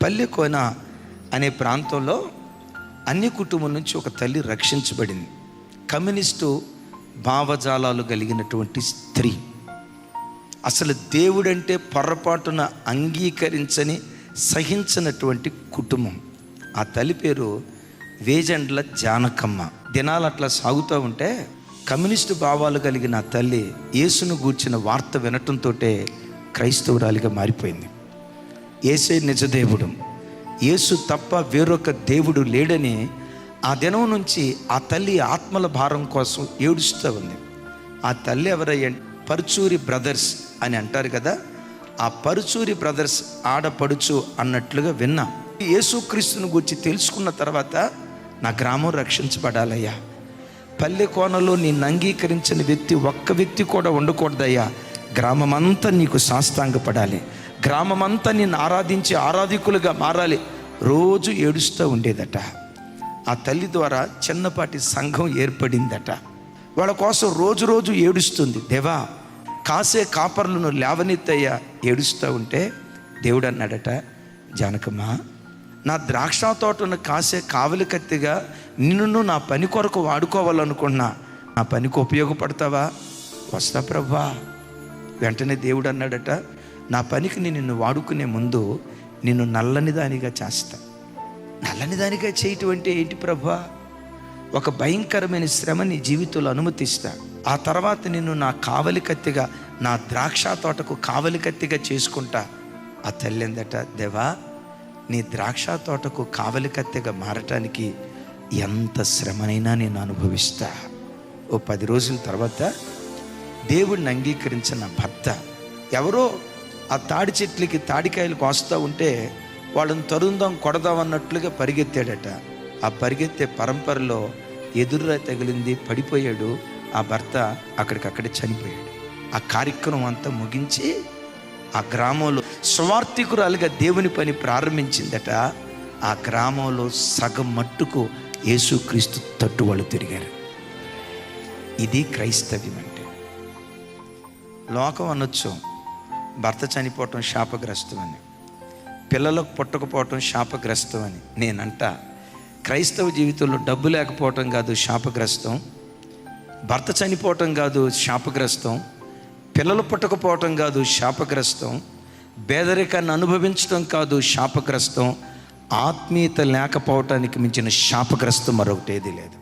పల్లెకోన అనే ప్రాంతంలో అన్ని కుటుంబం నుంచి ఒక తల్లి రక్షించబడింది. కమ్యూనిస్టు భావజాలాలు కలిగినటువంటి స్త్రీ, అసలు దేవుడంటే పొరపాటున అంగీకరించని సహించినటువంటి కుటుంబం. ఆ తల్లి పేరు వేజండ్ల జానకమ్మ. దినాలు అట్లా సాగుతూ ఉంటే కమ్యూనిస్టు భావాలు కలిగిన ఆ తల్లి యేసును గూర్చిన వార్త వినటంతో క్రైస్తవురాలిగా మారిపోయింది. యేసే నిజదేవుడు, యేసు తప్ప వేరొక దేవుడు లేడని ఆ దినం నుంచి ఆ తల్లి ఆత్మల భారం కోసం ఏడుస్తూ ఉంది. ఆ తల్లి ఎవరయ్యండి? పరుచూరి బ్రదర్స్ అని అంటారు కదా, ఆ పరుచూరి బ్రదర్స్ ఆడపడుచు అన్నట్లుగా విన్నా. యేసుక్రీస్తుని గురించి తెలుసుకున్న తర్వాత నా గ్రామం రక్షించబడాలయ్యా, పల్లె కోనలో నిన్ను అంగీకరించిన వ్యక్తి ఒక్క వ్యక్తి కూడా ఉండకూడదయ్యా, గ్రామమంతా నీకు సాష్టాంగపడాలి, గ్రామమంతా నిన్ను ఆరాధించి ఆరాధికులుగా మారాలి. రోజు ఏడుస్తూ ఉండేదట. ఆ తల్లి ద్వారా చిన్నపాటి సంఘం ఏర్పడిందట. వాళ్ళ కోసం రోజు ఏడుస్తుంది. దేవా, కాసే కాపర్లను లేవనెత్తయ్యా. ఏడుస్తూ ఉంటే దేవుడు అన్నాడట, జానకమ్మ, నా ద్రాక్ష తోటను కాసే కావలి కత్తిగా నిన్ను నా పని కొరకు వాడుకోవాలనుకున్నా, నా పనికి ఉపయోగపడతావా? వస్తా ప్రభా. వెంటనే దేవుడు అన్నాడట, నా పనికి నిన్ను వాడుకునే ముందు నిన్ను నల్లని దానిగా చేస్తా. నల్లని దానిగా చేయటం అంటే ఏంటి ప్రభా? ఒక భయంకరమైన శ్రమ నీ జీవితంలో అనుమతిస్తా. ఆ తర్వాత నిన్ను నా కావలి కత్తిగా, నా ద్రాక్ష తోటకు కావలి కత్తిగా చేసుకుంటా. ఆ తల్లిందట, దేవా, నీ ద్రాక్ష తోటకు కావలి కత్తిగా మారటానికి ఎంత శ్రమనైనా నేను అనుభవిస్తా. ఓ 10 రోజుల తర్వాత దేవుడిని అంగీకరించిన భర్త ఎవరో ఆ తాడి చెట్లకి తాడికాయలు కోస్తూ ఉంటే వాళ్ళని తరుందాం కొడదాం అన్నట్లుగా పరిగెత్తాడట. ఆ పరిగెత్తే పరంపరలో ఎదురురా తగిలింది, పడిపోయాడు. ఆ భర్త అక్కడికక్కడే చనిపోయాడు. ఆ కార్యక్రమం అంతా ముగించి ఆ గ్రామంలో స్వార్థికురాలుగా దేవుని పని ప్రారంభించిందట. ఆ గ్రామంలో సగం మట్టుకు యేసుక్రీస్తు తట్టు వాళ్ళు తిరిగారు. ఇది క్రైస్తవ్యం అంటే. లోకం అనొచ్చు భర్త చనిపోవటం శాపగ్రస్తం అని, పిల్లలకు పుట్టకపోవటం శాపగ్రస్తం అని. నేనంట క్రైస్తవ జీవితంలో డబ్బు లేకపోవటం కాదు శాపగ్రస్తం, భర్త చనిపోవటం కాదు శాపగ్రస్తం, పిల్లలు పుట్టకపోవటం కాదు శాపగ్రస్తం, పేదరికాన్ని అనుభవించడం కాదు శాపగ్రస్తం, ఆత్మీయత లేకపోవటానికి మించిన శాపగ్రస్తం మరొకటి ఏది లేదు.